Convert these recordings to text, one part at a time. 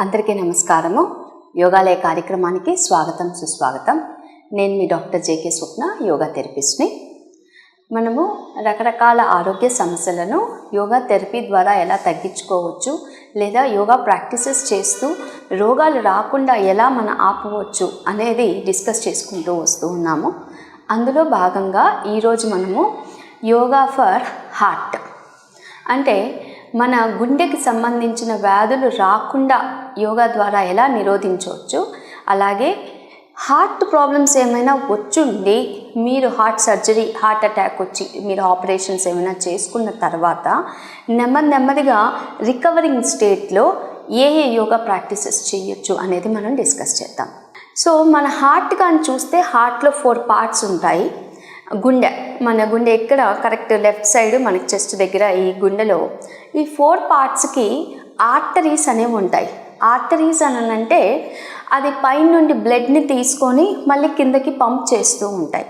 అందరికీ నమస్కారము. యోగాలయ కార్యక్రమానికి స్వాగతం సుస్వాగతం. నేను మీ డాక్టర్ జేకే స్వప్న, యోగా థెరపిస్ట్ని. మనము రకరకాల ఆరోగ్య సమస్యలను యోగా థెరపీ ద్వారా ఎలా తగ్గించుకోవచ్చు, లేదా యోగా ప్రాక్టీసెస్ చేస్తూ రోగాలు రాకుండా ఎలా మనం ఆపవచ్చు అనేది డిస్కస్ చేసుకుంటూ వస్తూ ఉన్నాము. అందులో భాగంగా ఈరోజు మనము యోగా ఫర్ హార్ట్, అంటే మన గుండెకి సంబంధించిన వ్యాధులు రాకుండా యోగా ద్వారా ఎలా నిరోధించవచ్చు, అలాగే హార్ట్ ప్రాబ్లమ్స్ ఏమైనా వచ్చుండి మీరు హార్ట్ అటాక్ వచ్చి మీరు ఆపరేషన్స్ ఏమైనా చేసుకున్న తర్వాత నెమ్మదిగా రికవరింగ్ స్టేట్లో ఏ యోగా ప్రాక్టీసెస్ చేయొచ్చు అనేది మనం డిస్కస్ చేద్దాం. సో మన హార్ట్ కానీ చూస్తే హార్ట్లో 4 పార్ట్స్ ఉంటాయి. మన గుండె ఎక్కడ కరెక్ట్ లెఫ్ట్ సైడ్ మనకి చెస్ట్ దగ్గర ఈ గుండెలో ఈ 4 పార్ట్స్కి ఆర్టరీస్ అనేవి ఉంటాయి. ఆర్టరీస్ అని అంటే అది పైనుండి బ్లడ్ని తీసుకొని మళ్ళీ కిందకి పంప్ చేస్తూ ఉంటాయి.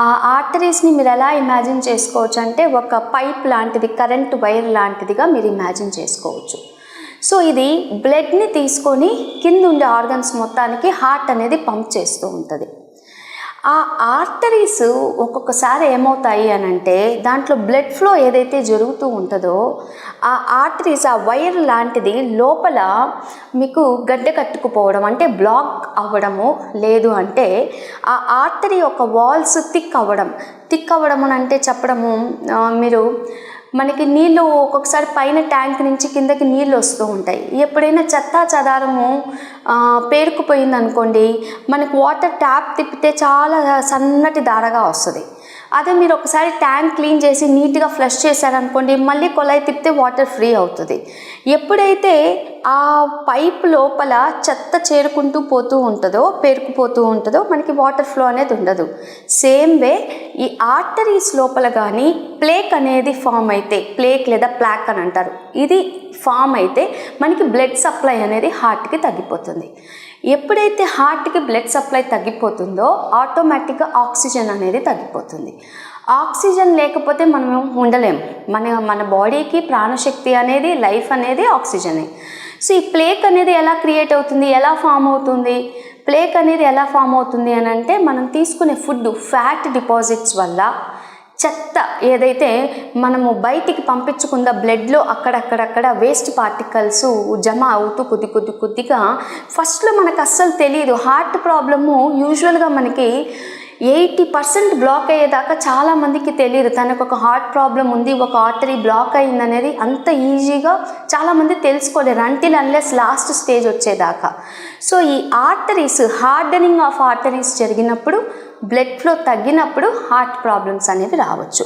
ఆ ఆర్టరీస్ని మీరు ఎలా ఇమాజిన్ చేసుకోవచ్చు అంటే ఒక పైప్ లాంటిది, కరెంట్ వైర్ లాంటిదిగా మీరు ఇమాజిన్ చేసుకోవచ్చు. సో ఇది బ్లడ్ని తీసుకొని కింద ఉండే ఆర్గన్స్ మొత్తానికి హార్ట్ అనేది పంప్ చేస్తూ ఉంటుంది. ఆ ఆర్టరీస్ ఒక్కొక్కసారి ఏమవుతాయి అని అంటే దాంట్లో బ్లడ్ ఫ్లో ఏదైతే జరుగుతూ ఉంటుందో ఆ ఆర్టరీస్, ఆ వైర్ లాంటిది లోపల మీకు గడ్డ కట్టుకుపోవడం, అంటే బ్లాక్ అవ్వడము, లేదు అంటే ఆ ఆర్టరీ యొక్క వాల్స్ థిక్ అవ్వడం అంటే చెప్పడము, మీరు మనకి నీళ్ళు ఒక్కొక్కసారి పైన ట్యాంక్ నుంచి కిందకి నీళ్ళు వస్తూ ఉంటాయి. ఎప్పుడైనా చెత్తా చెదారము పేరుకుపోయింది అనుకోండి, మనకి వాటర్ ట్యాప్ తిప్పితే చాలా సన్నటి దారగా వస్తుంది. అదే మీరు ఒకసారి ట్యాంక్ క్లీన్ చేసి నీట్గా ఫ్లష్ చేశారనుకోండి, మళ్ళీ కొలాయి తిప్పితే వాటర్ ఫ్రీ అవుతుంది. ఎప్పుడైతే ఆ పైప్ లోపల చెత్త చేరుకుంటూ పేరుకుపోతూ ఉంటుందో మనకి వాటర్ ఫ్లో అనేది ఉండదు. సేమ్ వే ఈ ఆర్టరీస్ లోపల కానీ ప్లేక్ అనేది ఫామ్ అయితే, ప్లేక్ లేదా ప్లాక్ అని అంటారు, ఇది ఫామ్ అయితే మనకి బ్లడ్ సప్లై అనేది హార్ట్కి తగ్గిపోతుంది. ఎప్పుడైతే హార్ట్కి బ్లడ్ సప్లై తగ్గిపోతుందో ఆటోమేటిక్గా ఆక్సిజన్ అనేది తగ్గిపోతుంది. ఆక్సిజన్ లేకపోతే మనం ఉండలేము. మన బాడీకి ప్రాణశక్తి అనేది, లైఫ్ అనేది ఆక్సిజనే. సో ఈ ప్లేక్ అనేది ఎలా క్రియేట్ అవుతుంది, ఎలా ఫామ్ అవుతుంది? ప్లేక్ అనేది ఎలా ఫామ్ అవుతుంది అని అంటే మనం తీసుకునే ఫుడ్, ఫ్యాట్ డిపాజిట్స్ వల్ల, చెత్త ఏదైతే మనము బయటికి పంపించకుండా బ్లడ్లో అక్కడక్కడ వేస్ట్ పార్టికల్స్ జమ అవుతూ కొద్దిగా ఫస్ట్లో మనకు అస్సలు తెలియదు. హార్ట్ ప్రాబ్లము యూజువల్గా మనకి 80% బ్లాక్ అయ్యేదాకా చాలామందికి తెలియదు. తనకు ఒక హార్ట్ ప్రాబ్లం ఉంది, ఒక ఆర్టరీ బ్లాక్ అయింది అనేది అంత ఈజీగా చాలామంది తెలుసుకోలేరు అంటిల్ అన్లెస్ లాస్ట్ స్టేజ్ వచ్చేదాకా. సో ఈ ఆర్టరీస్, హార్డనింగ్ ఆఫ్ ఆర్టరీస్ జరిగినప్పుడు, బ్లడ్ ఫ్లో తగ్గినప్పుడు హార్ట్ ప్రాబ్లమ్స్ అనేవి రావచ్చు.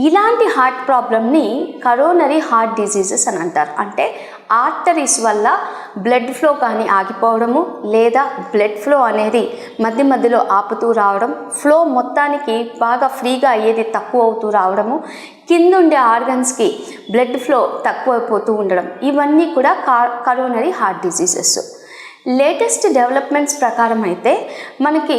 ఇలాంటి హార్ట్ ప్రాబ్లమ్ని కరోనరీ హార్ట్ డిసీజెస్ అని అంటారు. అంటే ఆర్టరీస్ వల్ల బ్లడ్ ఫ్లో కానీ ఆగిపోవడము, లేదా బ్లడ్ ఫ్లో అనేది మధ్యలో ఆపుతూ రావడం, ఫ్లో మొత్తానికి బాగా ఫ్రీగా అయ్యేది తక్కువ అవుతూ రావడము, కిందుండే ఆర్గన్స్కి బ్లడ్ ఫ్లో తక్కువైపోతూ ఉండడం, ఇవన్నీ కూడా coronary heart diseases. Latest developments ప్రకారం అయితే మనకి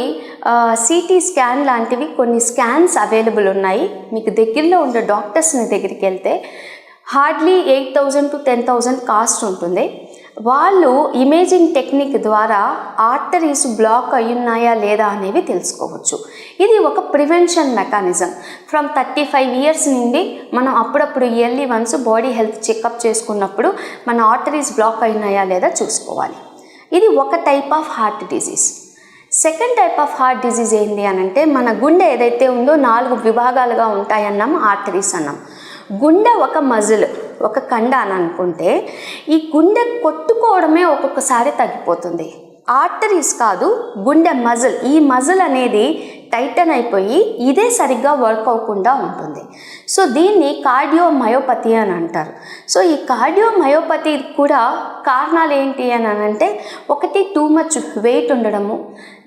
సిటీ స్కాన్ లాంటివి కొన్ని స్కాన్స్ అవైలబుల్ ఉన్నాయి. మీకు దగ్గరలో ఉండే డాక్టర్స్ని దగ్గరికి వెళ్తే హార్డ్లీ 8,000 to 10,000 కాస్ట్ ఉంటుంది. వాళ్ళు ఇమేజింగ్ టెక్నిక్ ద్వారా ఆర్టరీస్ బ్లాక్ అయ్యున్నాయా లేదా అనేవి తెలుసుకోవచ్చు. ఇది ఒక ప్రివెన్షన్ మెకానిజం. ఫ్రమ్ 35 years నుండి మనం అప్పుడప్పుడు yearly once body health checkup చేసుకున్నప్పుడు మన ఆర్టరీస్ బ్లాక్ అయినాయా లేదా చూసుకోవాలి. ఇది ఒక type of heart disease. Second type of heart disease ఏంటి అని అంటే, మన గుండె ఏదైతే ఉందో 4 విభాగాలుగా ఉంటాయన్నాం, ఆర్టరీస్ అన్నాం. గుండె ఒక మజిల్, ఒక కండ అని అనుకుంటే ఈ గుండె కొట్టుకోవడమే ఒక్కొక్కసారి తగ్గిపోతుంది. ఆర్టరీస్ కాదు, గుండె మజిల్. ఈ మజిల్ అనేది టైటన్ అయిపోయి ఇదే సరిగ్గా వర్క్ అవ్వకుండా ఉంటుంది. సో దీన్ని కార్డియోమయోపతి అని అంటారు. సో ఈ కార్డియోమయోపతి కూడా కారణాలు ఏంటి అని అంటే, ఒకటి టూ మచ్ వెయిట్ ఉండడము,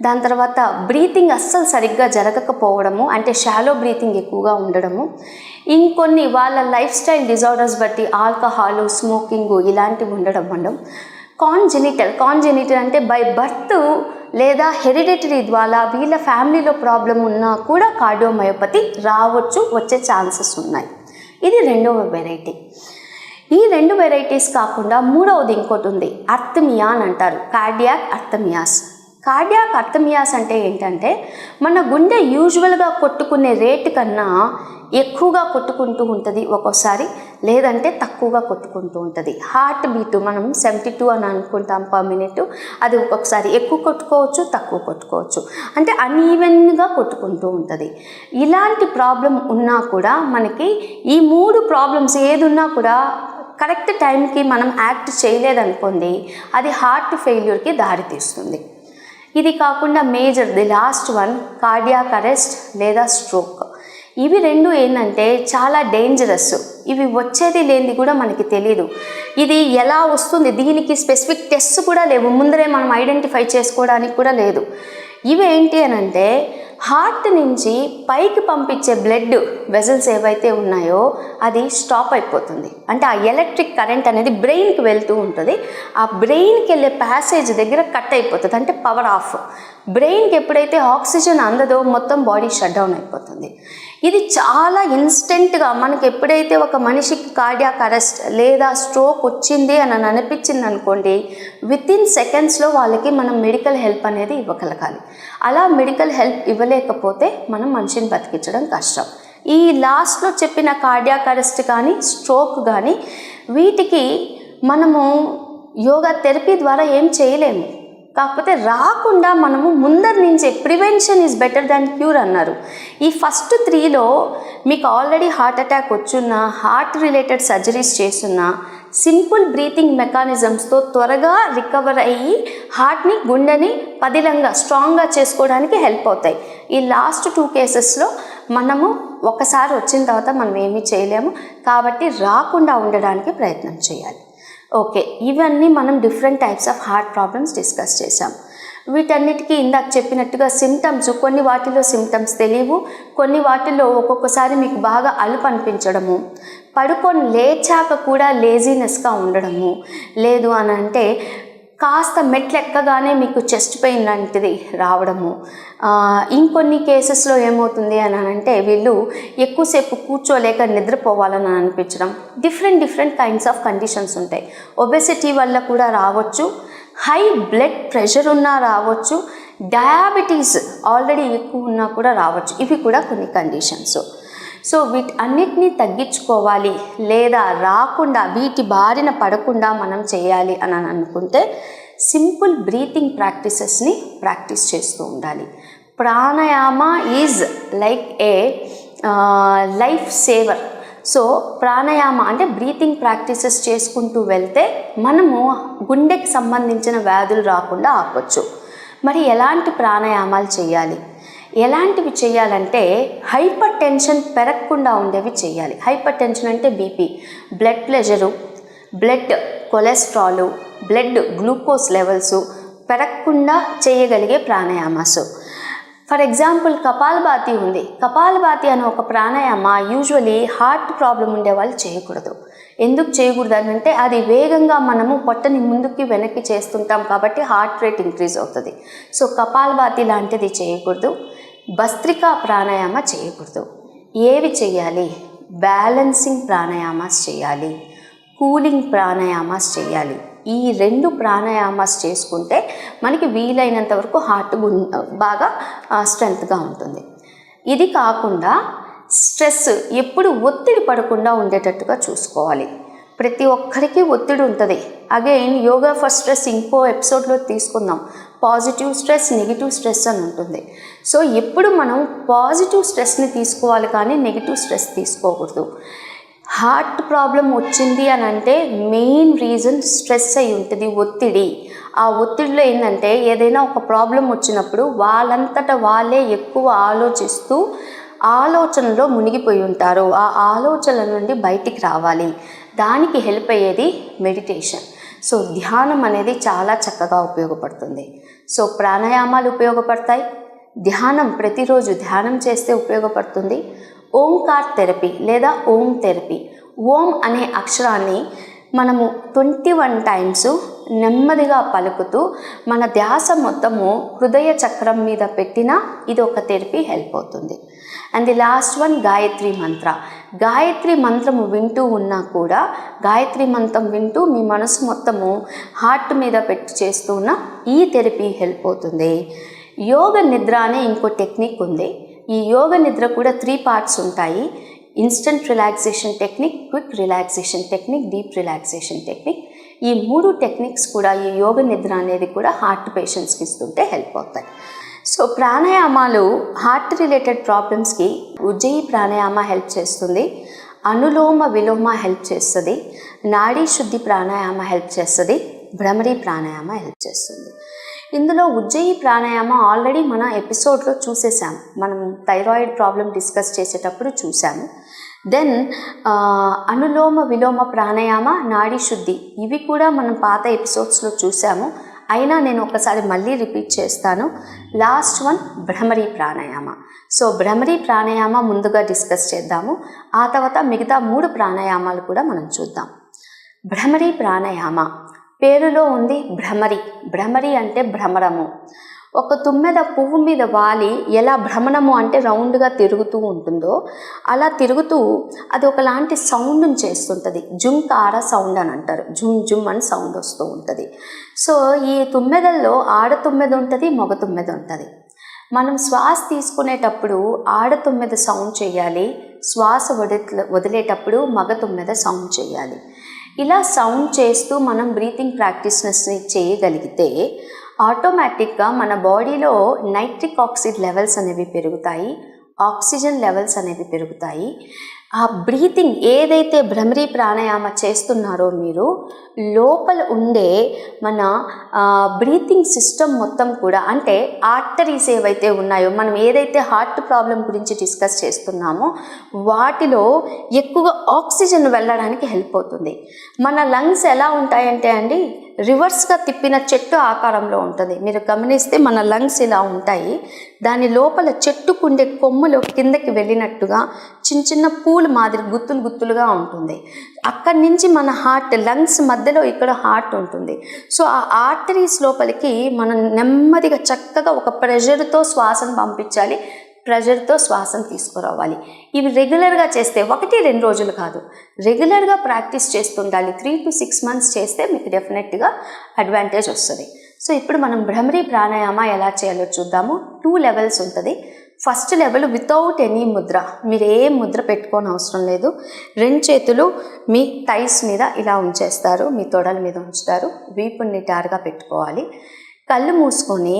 దాని తర్వాత బ్రీతింగ్ అస్సలు సరిగ్గా జరగకపోవడము, అంటే షాలో బ్రీతింగ్ ఎక్కువగా ఉండడము, ఇంకొన్ని వాళ్ళ లైఫ్ స్టైల్ డిజార్డర్స్ బట్టి ఆల్కహాలు, స్మోకింగ్ ఇలాంటివి ఉండడం. కాంజెనిటల్ అంటే బై బర్త్ లేదా హెరిడిటరీ ద్వారా వీళ్ళ ఫ్యామిలీలో ప్రాబ్లం ఉన్నా కూడా కార్డియోమయోపతి వచ్చే ఛాన్సెస్ ఉన్నాయి. ఇది రెండవ వెరైటీ. ఈ 2 వెరైటీస్ కాకుండా మూడవది ఇంకోటి ఉంది, అర్థమియా అని అంటారు, కార్డియాక్ అర్థమియాస్. కార్డియాక్ అర్థమియాస్ అంటే ఏంటంటే మన గుండె యూజువల్గా కొట్టుకునే రేటు కన్నా ఎక్కువగా కొట్టుకుంటూ ఉంటుంది ఒక్కోసారి, లేదంటే తక్కువగా కొట్టుకుంటూ ఉంటుంది. హార్ట్ బీట్ మనం 72 అని అనుకుంటాం పర్ మినిట్, అది ఒక్కొక్కసారి ఎక్కువ కొట్టుకోవచ్చు, తక్కువ కొట్టుకోవచ్చు, అంటే అన్ఈవెన్గా కొట్టుకుంటూ ఉంటుంది. ఇలాంటి ప్రాబ్లం ఉన్నా కూడా మనకి ఈ 3 ప్రాబ్లమ్స్ ఏది ఉన్నా కూడా కరెక్ట్ టైంకి మనం యాక్ట్ చేయలేదనుకోండి, అది హార్ట్ ఫెయిల్యూర్కి దారితీస్తుంది. ఇది కాకుండా major the last one, cardiac arrest లేదా స్ట్రోక్. ఇవి 2 ఏంటంటే చాలా డేంజరస్. ఇవి వచ్చేది లేనిది కూడా మనకి తెలియదు. ఇది ఎలా వస్తుంది, దీనికి స్పెసిఫిక్ టెస్ట్ కూడా లేవు, ముందరే మనం ఐడెంటిఫై చేసుకోవడానికి కూడా లేదు. ఇవి ఏంటి అని అంటే హార్ట్ నుంచి పైకి పంపించే బ్లడ్ వెజల్స్ ఏవైతే ఉన్నాయో అది స్టాప్ అయిపోతుంది. అంటే ఆ ఎలక్ట్రిక్ కరెంట్ అనేది బ్రెయిన్కి వెళ్తూ ఉంటుంది. ఆ బ్రెయిన్కి వెళ్ళే ప్యాసేజ్ దగ్గర కట్ అయిపోతుంది, అంటే పవర్ ఆఫ్. బ్రెయిన్కి ఎప్పుడైతే ఆక్సిజన్ అందదో మొత్తం బాడీ షట్ డౌన్ అయిపోతుంది. ఇది చాలా ఇన్స్టెంట్గా మనకి ఎప్పుడైతే ఒక మనిషికి కార్డియాక్ అరెస్ట్ లేదా స్ట్రోక్ వచ్చింది అని అనిపించింది అనుకోండి, వితిన్ సెకండ్స్లో వాళ్ళకి మనం మెడికల్ హెల్ప్ అనేది ఇవ్వగలగాలి. అలా మెడికల్ హెల్ప్ ఇవ్వలేకపోతే మనం మనిషిని బతికించడం కష్టం. ఈ లాస్ట్లో చెప్పిన కార్డియాక్ అరెస్ట్ కానీ స్ట్రోక్ కానీ వీటికి మనము యోగా థెరపీ ద్వారా ఏం చేయలేము. కాకపోతే రాకుండా మనము ముందరి నుంచే prevention is better than cure అన్నారు. ఈ ఫస్ట్ 3లో మీకు ఆల్రెడీ హార్ట్ అటాక్ వచ్చున్నా, హార్ట్ రిలేటెడ్ సర్జరీస్ చేస్తున్నా, సింపుల్ బ్రీతింగ్ మెకానిజమ్స్తో త్వరగా రికవర్ అయ్యి హార్ట్ని గుండెని పదిలంగా స్ట్రాంగ్గా చేసుకోవడానికి హెల్ప్ అవుతాయి. ఈ లాస్ట్ 2 కేసెస్లో మనము ఒకసారి వచ్చిన తర్వాత మనం ఏమీ చేయలేము, కాబట్టి రాకుండా ఉండడానికి ప్రయత్నం చేయాలి. ఓకే, ఇవన్నీ మనం different types of heart problems discuss చేసాం. వీటన్నిటికీ ఇందాక చెప్పినట్టుగా సిమ్టమ్స్, కొన్ని వాటిలో సిమ్టమ్స్ తెలియవు, కొన్ని వాటిల్లో ఒక్కొక్కసారి మీకు బాగా అలుపు అనిపించడము, పడుకొని లేచాక కూడా లేజీనెస్గా ఉండడము, లేదు అని అంటే కాస్త మెట్లు ఎక్కగానే మీకు చెస్ట్ పెయిన్ లాంటిది రావడము. ఇంకొన్ని కేసెస్లో ఏమవుతుంది అని అంటే వీళ్ళు ఎక్కువసేపు కూర్చోలేక నిద్రపోవాలని అనిపించడం. డిఫరెంట్ కైండ్స్ ఆఫ్ కండిషన్స్ ఉంటాయి. ఒబెసిటీ వల్ల కూడా రావచ్చు, హై బ్లడ్ ప్రెషర్ ఉన్నా రావచ్చు, డయాబెటీస్ ఆల్రెడీ ఎక్కువ ఉన్నా కూడా రావచ్చు. ఇవి కూడా కొన్ని కండిషన్స్. సో వీటన్నిటినీ తగ్గించుకోవాలి లేదా రాకుండా వీటి బారిన పడకుండా మనం చేయాలి అని అనుకుంటే సింపుల్ బ్రీతింగ్ ప్రాక్టీసెస్ని ప్రాక్టీస్ చేస్తూ ఉండాలి. Pranayama is like A life saver. So pranayama అంటే బ్రీతింగ్ ప్రాక్టీసెస్ చేసుకుంటూ వెళ్తే మనము గుండెకి సంబంధించిన వ్యాధులు రాకుండా ఆపొచ్చు. మరి ఎలాంటి ప్రాణాయామాలు చేయాలి, ఎలాంటివి చేయాలంటే హైపర్ టెన్షన్ పెరగకుండా ఉండేవి చేయాలి. హైపర్ టెన్షన్ అంటే BP, blood pressure, blood cholesterol, blood glucose levels పెరగకుండా చేయగలిగే ప్రాణాయామాసు. ఫర్ ఎగ్జాంపుల్ కపాలభాతి ఉంది. కపాలభాతి అనే ఒక ప్రాణాయామ యూజువలీ హార్ట్ ప్రాబ్లం ఉండే వాళ్ళు చేయకూడదు. ఎందుకు చేయకూడదు అంటే అది వేగంగా మనము పొట్టని ముందుకి వెనక్కి చేస్తుంటాం కాబట్టి హార్ట్ రేట్ ఇంక్రీజ్ అవుతుంది. సో కపాలభాతి లాంటిది చేయకూడదు. భస్త్రికా ప్రాణాయామ చేయకూడదు. ఏవి చేయాలి? బ్యాలెన్సింగ్ ప్రాణాయామాస్ చేయాలి, కూలింగ్ ప్రాణాయామాస్ చేయాలి. ఈ 2 ప్రాణాయామాస్ చేసుకుంటే మనకి వీలైనంత వరకు హార్ట్ బాగా స్ట్రెంగ్త్గా ఉంటుంది. ఇది కాకుండా స్ట్రెస్ ఎప్పుడు ఒత్తిడి పడకుండా ఉండేటట్టుగా చూసుకోవాలి. ప్రతి ఒక్కరికి ఒత్తిడి ఉంటుంది. అగైన్ యోగా ఫర్ స్ట్రెస్ ఇంకో ఎపిసోడ్లో తీసుకుందాం. పాజిటివ్ స్ట్రెస్, నెగిటివ్ స్ట్రెస్ అని ఉంటుంది. సో ఎప్పుడు మనం పాజిటివ్ స్ట్రెస్ని తీసుకోవాలి కానీ నెగిటివ్ స్ట్రెస్ తీసుకోకూడదు. హార్ట్ ప్రాబ్లం వచ్చింది అని అంటే మెయిన్ రీజన్ స్ట్రెస్ అయి ఉంటుంది, ఒత్తిడి. ఆ ఒత్తిడిలో ఏంటంటే ఏదైనా ఒక ప్రాబ్లం వచ్చినప్పుడు వాళ్ళంతటా వాళ్ళే ఎక్కువ ఆలోచిస్తూ ఆలోచనలో మునిగిపోయి ఉంటారు. ఆ ఆలోచనల నుండి బయటికి రావాలి. దానికి హెల్ప్ అయ్యేది మెడిటేషన్. సో ధ్యానం అనేది చాలా చక్కగా ఉపయోగపడుతుంది. సో ప్రాణాయామాలు ఉపయోగపడతాయి, ధ్యానం ప్రతిరోజు ధ్యానం చేస్తే ఉపయోగపడుతుంది. ఓంకార్ థెరపీ లేదా ఓం థెరపీ, ఓం అనే అక్షరాన్ని మనము 21 టైమ్స్ నెమ్మదిగా పలుకుతూ మన ధ్యాస మొత్తము హృదయ చక్రం మీద పెట్టినా ఇది ఒక థెరపీ హెల్ప్ అవుతుంది. And the last one Gayatri మంత్ర. గాయత్రి మంత్రము వింటూ ఉన్నా కూడా గాయత్రి మంత్రం వింటూ మీ మనసు మొత్తము హార్ట్ మీద పెట్టి చేస్తూ ఉన్న ఈ థెరపీ హెల్ప్ అవుతుంది. యోగ నిద్ర అనే ఇంకో టెక్నిక్ ఉంది. ఈ యోగ నిద్ర కూడా 3 పార్ట్స్ ఉంటాయి. Instant relaxation technique, quick relaxation technique, deep relaxation technique. ఈ 3 టెక్నిక్స్ కూడా ఈ యోగ నిద్ర అనేది కూడా హార్ట్ పేషెంట్స్కి ఇస్తుంటే హెల్ప్ అవుతాయి. సో ప్రాణాయామాలు హార్ట్ రిలేటెడ్ ప్రాబ్లమ్స్కి ఉజ్జయి ప్రాణాయామ హెల్ప్ చేస్తుంది, అనులోమ విలోమ హెల్ప్ చేస్తుంది, నాడీ శుద్ధి ప్రాణాయామ హెల్ప్ చేస్తుంది, భ్రమరి ప్రాణాయామ హెల్ప్ చేస్తుంది. ఇందులో ఉజ్జయి ప్రాణాయామ ఆల్రెడీ మన ఎపిసోడ్లో చూసేసాం. మనం థైరాయిడ్ ప్రాబ్లం డిస్కస్ చేసేటప్పుడు చూసాము. దెన్ అనులోమ విలోమ ప్రాణాయామ, నాడీ శుద్ధి ఇవి కూడా మనం పాత ఎపిసోడ్స్లో చూసాము. అయినా నేను ఒకసారి మళ్ళీ రిపీట్ చేస్తాను. Last one bhramari pranayama. So bhramari pranayama ముందుగా డిస్కస్ చేద్దాము. ఆ తర్వాత మిగతా 3 ప్రాణాయామాలు కూడా మనం చూద్దాం. భ్రమరి ప్రాణాయామ పేరులో ఉంది భ్రమరి. భ్రమరి అంటే భ్రమరము. ఒక తుమ్మెద పువ్వు మీద వాలి ఎలా భ్రమణము అంటే రౌండ్గా తిరుగుతూ ఉంటుందో అలా తిరుగుతూ అది ఒకలాంటి సౌండ్ని చేస్తుంటుంది. జుంకార సౌండ్ అని అంటారు. జుమ్ జుమ్ అని సౌండ్ వస్తూ ఉంటుంది. సో ఈ తుమ్మెదల్లో ఆడ తుమ్మెద ఉంటుంది, మగ తుమ్మెద ఉంటుంది. మనం శ్వాస తీసుకునేటప్పుడు ఆడ తుమ్మెద సౌండ్ చేయాలి, శ్వాస వదిలేటప్పుడు మగ తుమ్మెద సౌండ్ చేయాలి. ఇలా సౌండ్ చేస్తూ మనం బ్రీతింగ్ ప్రాక్టీస్ని చేయగలిగితే ఆటోమేటిక్గా మన బాడీలో నైట్రిక్ ఆక్సైడ్ లెవెల్స్ అనేవి పెరుగుతాయి, ఆక్సిజన్ లెవెల్స్ అనేవి పెరుగుతాయి. ఆ బ్రీతింగ్ ఏదైతే భ్రమరి ప్రాణాయామ చేస్తున్నారో మీరు లోపల ఉండే మన బ్రీతింగ్ సిస్టమ్ మొత్తం కూడా, అంటే ఆర్టరీస్ ఏవైతే ఉన్నాయో, మనం ఏదైతే హార్ట్ ప్రాబ్లం గురించి డిస్కస్ చేస్తున్నామో వాటిలో ఎక్కువగా ఆక్సిజన్ వెళ్ళడానికి హెల్ప్ అవుతుంది. మన లంగ్స్ ఎలా ఉంటాయంటే అండి రివర్స్గా తిప్పిన చెట్టు ఆకారంలో ఉంటుంది. మీరు గమనిస్తే మన లంగ్స్ ఇలా ఉంటాయి. దాని లోపల చెట్టుకుండే కొమ్ములు కిందకి వెళ్ళినట్టుగా చిన్న చిన్న పూలు మాదిరి గుత్తులు గుత్తులుగా ఉంటుంది. అక్కడి నుంచి మన హార్ట్ లంగ్స్ మధ్యలో ఇక్కడ హార్ట్ ఉంటుంది. సో ఆ ఆర్టరీస్ లోపలికి మనం నెమ్మదిగా చక్కగా ఒక ప్రెషర్తో శ్వాసను పంపించాలి, ప్రెషర్తో శ్వాసను తీసుకురావాలి. ఇవి రెగ్యులర్గా చేస్తే 1-2 రోజులు కాదు, రెగ్యులర్గా ప్రాక్టీస్ చేస్తుండాలి. 3 to 6 months చేస్తే మీకు డెఫినెట్గా అడ్వాంటేజ్ వస్తుంది. సో ఇప్పుడు మనం భ్రమరి ప్రాణాయామ ఎలా చేయాలో చూద్దాము. 2 లెవెల్స్ ఉంటుంది. First level without any Mudra. మీరు ఏ ముద్ర పెట్టుకోని అవసరం లేదు. 2 చేతులు మీ థైస్ మీద ఇలా ఉంచేస్తారు, మీ తొడల మీద ఉంచుతారు. వీపుని నిటారుగా పెట్టుకోవాలి. కళ్ళు మూసుకొని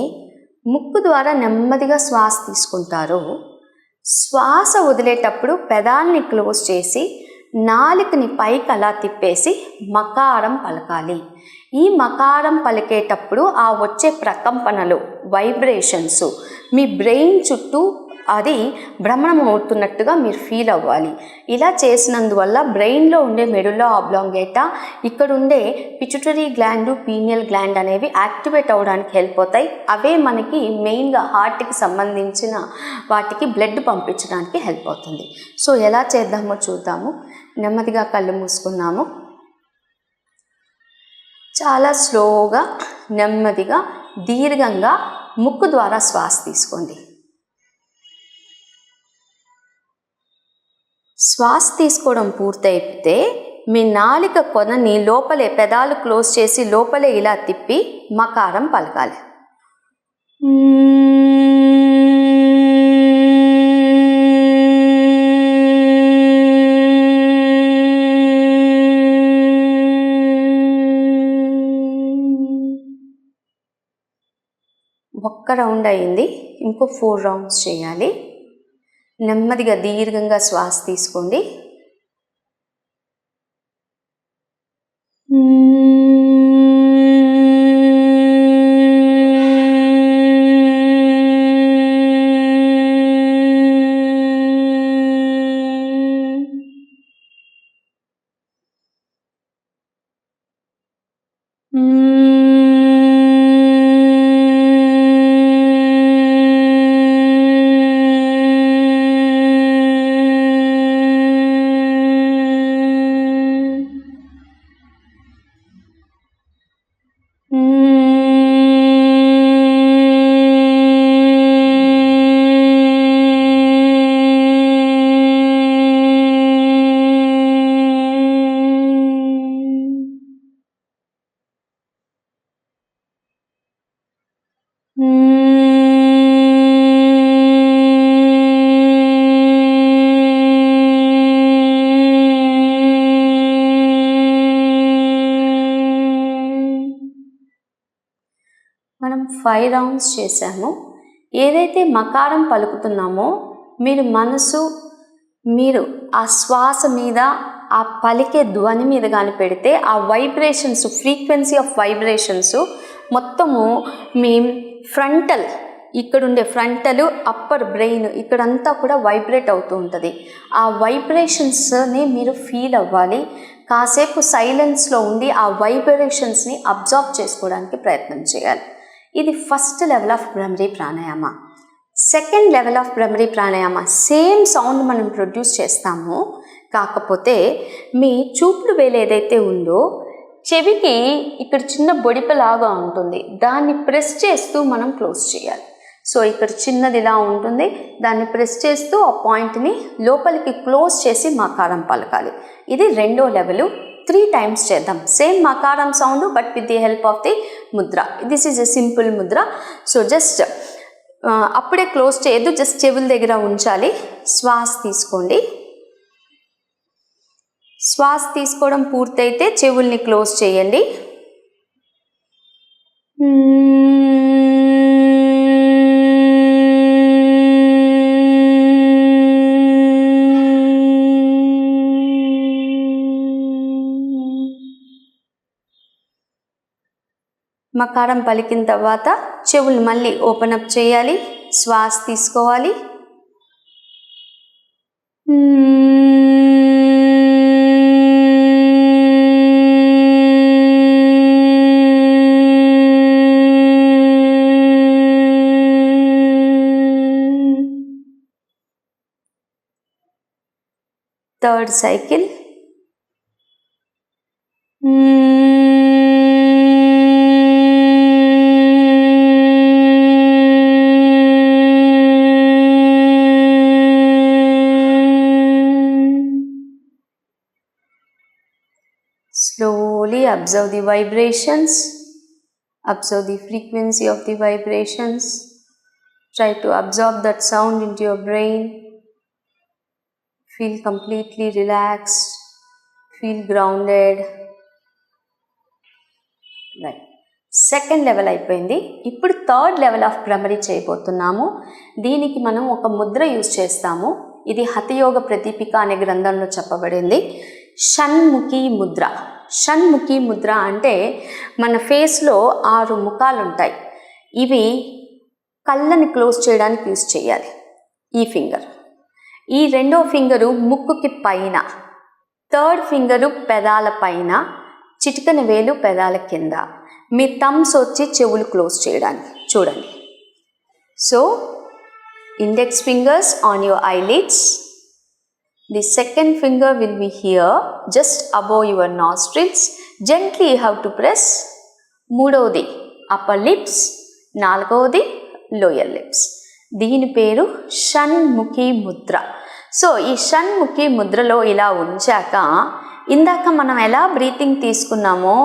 ముక్కు ద్వారా నెమ్మదిగా శ్వాస తీసుకుంటారు. శ్వాస వదిలేటప్పుడు పెదాల్ని క్లోజ్ చేసి నాలుకని పైకి అలా తిప్పేసి మకారం పలకాలి. ఈ మకారం పలికేటప్పుడు ఆ వచ్చే ప్రకంపనలు, వైబ్రేషన్స్ మీ బ్రెయిన్ చుట్టూ అది భ్రమణం అవుతున్నట్టుగా మీరు ఫీల్ అవ్వాలి. ఇలా చేసినందువల్ల బ్రెయిన్లో ఉండే మెడుల్లా ఆబ్లాంగేటా, ఇక్కడ ఉండే పిట్యూటరీ గ్లాండ్, పీనియల్ గ్లాండ్ అనేవి యాక్టివేట్ అవ్వడానికి హెల్ప్ అవుతాయి. అవే మనకి మెయిన్గా హార్ట్కి సంబంధించిన వాటికి బ్లడ్ పంపించడానికి హెల్ప్ అవుతుంది. సో ఎలా చేద్దామో చూద్దాము. నెమ్మదిగా కళ్ళు మూసుకున్నాము. చాలా స్లోగా నెమ్మదిగా దీర్ఘంగా ముక్కు ద్వారా శ్వాస తీసుకోండి. శ్వాస తీసుకోవడం పూర్తయితే మీ నాలిక కొనని లోపలే పెదాలు క్లోజ్ చేసి లోపలే ఇలా తిప్పి మకారం పలకాలి. ఒక్క రౌండ్ అయింది, ఇంకో 4 రౌండ్స్ చేయాలి. నెమ్మదిగా దీర్ఘంగా శ్వాస తీసుకోండి. 5 రౌండ్స్ చేశాము. ఏదైతే మకారం పలుకుతున్నామో మీరు ఆ శ్వాస మీద, ఆ పలికే ధ్వని మీద కానీ పెడితే ఆ వైబ్రేషన్స్, ఫ్రీక్వెన్సీ ఆఫ్ వైబ్రేషన్స్ మొత్తము మీ ఇక్కడుండే ఫ్రంటల్, అప్పర్ బ్రెయిన్ ఇక్కడంతా కూడా వైబ్రేట్ అవుతూ ఉంటుంది. ఆ వైబ్రేషన్స్ని మీరు ఫీల్ అవ్వాలి. కాసేపు సైలెన్స్లో ఉండి ఆ వైబ్రేషన్స్ని అబ్జర్వ్ చేసుకోవడానికి ప్రయత్నం చేయాలి. ఇది first level of Bhramari pranayama. Second level of Bhramari pranayama, same sound మనం ప్రొడ్యూస్ చేస్తాము, కాకపోతే మీ చూపుడు వేలు ఏదైతే ఉందో చెవికి ఇక్కడ చిన్న బొడిపలాగా ఉంటుంది, దాన్ని ప్రెస్ చేస్తూ మనం క్లోజ్ చేయాలి. సో ఇక్కడ చిన్నది ఇలా ఉంటుంది, దాన్ని ప్రెస్ చేస్తూ ఆ పాయింట్ని లోపలికి క్లోజ్ చేసి మకారం పలకాలి. ఇది రెండో లెవెల్. 3 times చేద్దాం. సేమ్ మకారం sound but with the help of the mudra. This is a simple mudra. So just అప్పుడే క్లోజ్ చేయొద్దు, జస్ట్ చెవుల దగ్గర ఉంచాలి. శ్వాస తీసుకోండి. శ్వాస తీసుకోవడం పూర్తయితే చెవుల్ని క్లోజ్ చేయండి. మకారం పలికిన తర్వాత చెవులు మళ్ళీ ఓపెన్ అప్ చేయాలి. శ్వాస తీసుకోవాలి. Third cycle. Slowly observe the vibrations, observe the frequency of the vibrations. Try to absorb that sound into your brain. Feel completely relaxed, feel grounded. Right. Second level అయిపోయింది. ఇప్పుడు థర్డ్ లెవెల్ ఆఫ్ భ్రమరి చేయబోతున్నాము. దీనికి మనం ఒక Mudra use చేస్తాము. ఇది హఠయోగ ప్రదీపిక అనే గ్రంథంలో చెప్పబడింది. షణ్ముఖి ముద్ర. షణ్ముఖి ముద్ర అంటే మన ఫేస్లో 6 ముఖాలు ఉంటాయి. ఇవి కళ్ళని క్లోజ్ చేయడానికి యూజ్ చేయాలి. ఈ ఫింగర్, ఈ రెండో ఫింగరు ముక్కుకి పైన, థర్డ్ ఫింగరు పెదాల పైన, చిటికెన వేలు పెదాల కింద, మీ థమ్స్ వచ్చి చెవులు క్లోజ్ చేయడానికి. చూడండి. So index fingers on your eyelids. The second finger will be here, just above your nostrils. Gently you have to press. మూడవది upper lips, నాలుగవది lower lips. దీని పేరు షణ్ముఖి ముద్ర. సో ఈ షణ్ముఖి ముద్రలో ఇలా ఉంచాక, ఇందాక మనం ఎలా బ్రీతింగ్ తీసుకున్నామో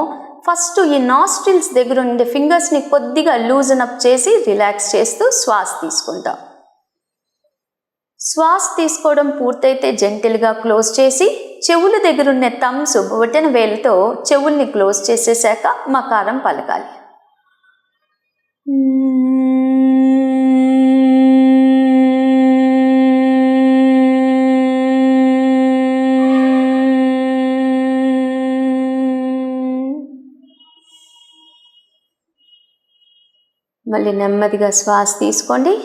ఫస్ట్ ఈ నాస్ట్రిల్స్ దగ్గర ఉండే ఫింగర్స్ని కొద్దిగా లూజన్ అప్ చేసి రిలాక్స్ చేస్తూ శ్వాస తీసుకుంటాం. శ్వాస తీసుకోవడం పూర్తయితే జెంటిల్గా క్లోజ్ చేసి చెవుల దగ్గర ఉన్న థమ్స్, బొటన వేలుతో చెవుల్ని క్లోజ్ చేసేసాక మకారం పలకాలి. మళ్ళీ నెమ్మదిగా శ్వాస తీసుకోండి.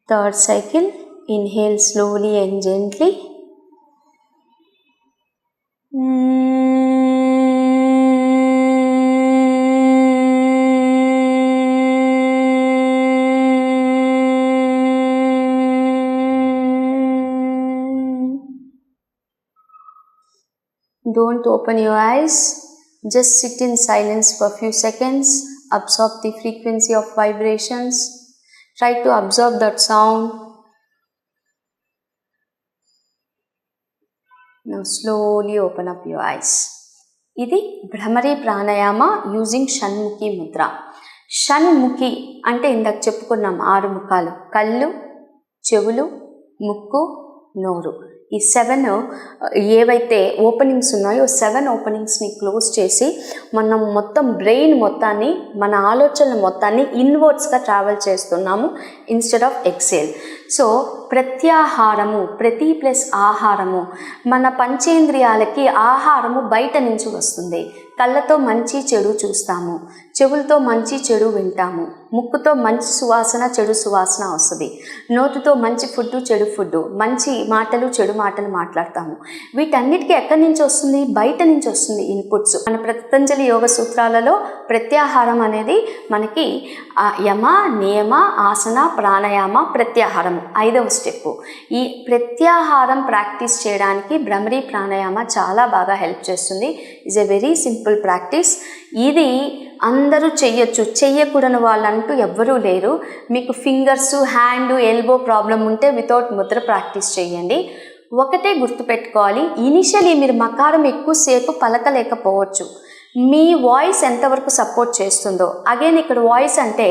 Third cycle, inhale slowly and gently. Don't open your eyes. Just sit in silence for a few seconds. Absorb the frequency of vibrations. Try to absorb that sound. Now slowly open up your eyes. ఇది భ్రమరీ pranayama using Shanmukhi Mudra. Shanmukhi అంటే ఇందాక చెప్పుకున్నాం 6 ముఖాలు, కళ్ళు, చెవులు, ముక్కు, నోరు. ఈ 7 ఏవైతే ఓపెనింగ్స్ ఉన్నాయో 7 ఓపెనింగ్స్ని క్లోజ్ చేసి మనం మొత్తం బ్రెయిన్ మొత్తాన్ని, మన ఆలోచనల మొత్తాన్ని ఇన్వర్డ్స్గా ట్రావెల్ చేస్తున్నాము ఇన్స్టెడ్ ఆఫ్ ఎక్సేల్. సో ప్రత్యాహారము, ప్రతి ప్లస్ ఆహారము, మన పంచేంద్రియాలకి ఆహారము బయట నుంచి వస్తుంది. కళ్ళతో మంచి చెడు చూస్తాము, చెవులతో మంచి చెడు వింటాము, ముక్కుతో మంచి సువాసన చెడు సువాసన వస్తుంది, నోటితో మంచి ఫుడ్ చెడు ఫుడ్, మంచి మాటలు చెడు మాటలు మాట్లాడతాము. వీటన్నిటికీ ఎక్కడి నుంచి వస్తుంది? బయట నుంచి వస్తుంది ఇన్పుట్స్. మన పతంజలి యోగ సూత్రాలలో ప్రత్యాహారం అనేది మనకి యమ, నియమ, ఆసన, ప్రాణాయామ, ప్రత్యాహారం 5వ స్టెప్. ఈ ప్రత్యాహారం ప్రాక్టీస్ చేయడానికి భ్రమరీ ప్రాణాయామ చాలా బాగా హెల్ప్ చేస్తుంది. Is a very simple practice. ఇది అందరూ చెయ్యొచ్చు, చెయ్యకూడని వాళ్ళంటూ ఎవ్వరూ లేరు. మీకు ఫింగర్స్, హ్యాండ్, ఎల్బో ప్రాబ్లం ఉంటే వితౌట్ ముద్ర ప్రాక్టీస్ చేయండి. ఒకటే గుర్తుపెట్టుకోవాలి, ఇనిషియలీ మీరు మకారం ఎక్కువసేపు పలకలేకపోవచ్చు. మీ వాయిస్ ఎంతవరకు సపోర్ట్ చేస్తుందో. అగైన్ ఇక్కడ వాయిస్ అంటే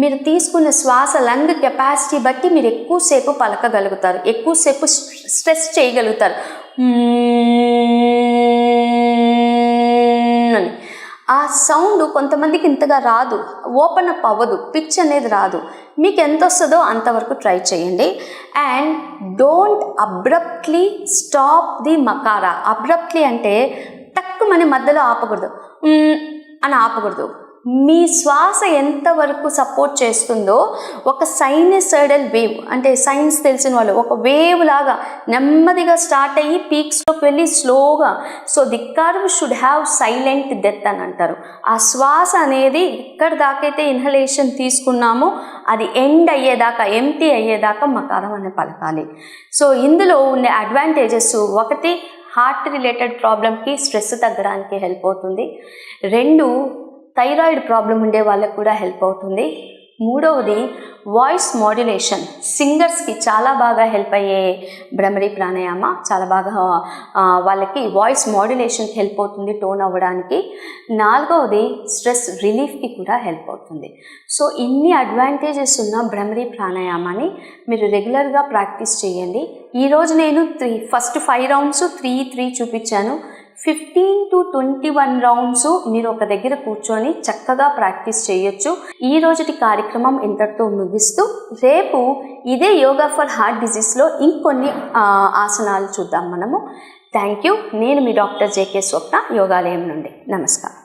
మీరు తీసుకున్న శ్వాస లంగ్ కెపాసిటీ బట్టి మీరు ఎక్కువసేపు పలకగలుగుతారు, ఎక్కువసేపు స్ట్రెస్ చేయగలుగుతారు. ఆ సౌండ్ కొంతమందికి ఇంతగా రాదు, ఓపెన్ అప్ అవ్వదు, పిచ్ అనేది రాదు. మీకు ఎంత వస్తుందో అంతవరకు ట్రై చేయండి. And don't abruptly stop the మకారా. అబ్రప్ట్లీ అంటే టక్కుమని మధ్యలో ఆపకూడదు, అని ఆపకూడదు. మీ శ్వాస ఎంతవరకు సపోర్ట్ చేస్తుందో ఒక సైనసైడల్ వేవ్, అంటే సైన్స్ తెలిసిన వాళ్ళు, ఒక వేవ్ లాగా నెమ్మదిగా స్టార్ట్ అయ్యి పీక్స్లోకి వెళ్ళి స్లోగా. So the curve should have silent death అని అంటారు. ఆ శ్వాస అనేది ఎక్కడి దాకైతే ఇన్హలేషన్ తీసుకున్నామో అది ఎండ్ అయ్యేదాకా, ఎంటీ అయ్యేదాకా మకారం అనే పలకాలి. సో ఇందులో ఉండే అడ్వాంటేజెస్: 1, హార్ట్ రిలేటెడ్ ప్రాబ్లంకి స్ట్రెస్ తగ్గడానికి హెల్ప్ అవుతుంది. 2, థైరాయిడ్ ప్రాబ్లం ఉండే వాళ్ళకి కూడా హెల్ప్ అవుతుంది. 3వది వాయిస్ మాడ్యులేషన్, సింగర్స్కి చాలా బాగా హెల్ప్ అయ్యే భ్రమరీ ప్రాణాయామ చాలా బాగా వాళ్ళకి వాయిస్ మాడ్యులేషన్కి హెల్ప్ అవుతుంది, టోన్ అవ్వడానికి. 4వది స్ట్రెస్ రిలీఫ్కి కూడా హెల్ప్ అవుతుంది. సో ఇన్ని అడ్వాంటేజెస్ ఉన్న భ్రమరీ ప్రాణాయామాన్ని మీరు రెగ్యులర్గా ప్రాక్టీస్ చేయండి. ఈరోజు నేను ఫస్ట్ 5 రౌండ్స్ 3 చూపించాను. 15 to 21 రౌండ్స్ మీరు ఒక దగ్గర కూర్చొని చక్కగా ప్రాక్టీస్ చేయొచ్చు. ఈ రోజుటి కార్యక్రమం ఇంతటితో ముగిస్తూ రేపు ఇదే యోగా ఫర్ హార్ట్ డిజీజ్లో ఇంకొన్ని ఆసనాలు చూద్దాం మనము. Thank you. నేను మీ డాక్టర్ జేకే స్వప్న, యోగాలయం నుండి. నమస్కారం.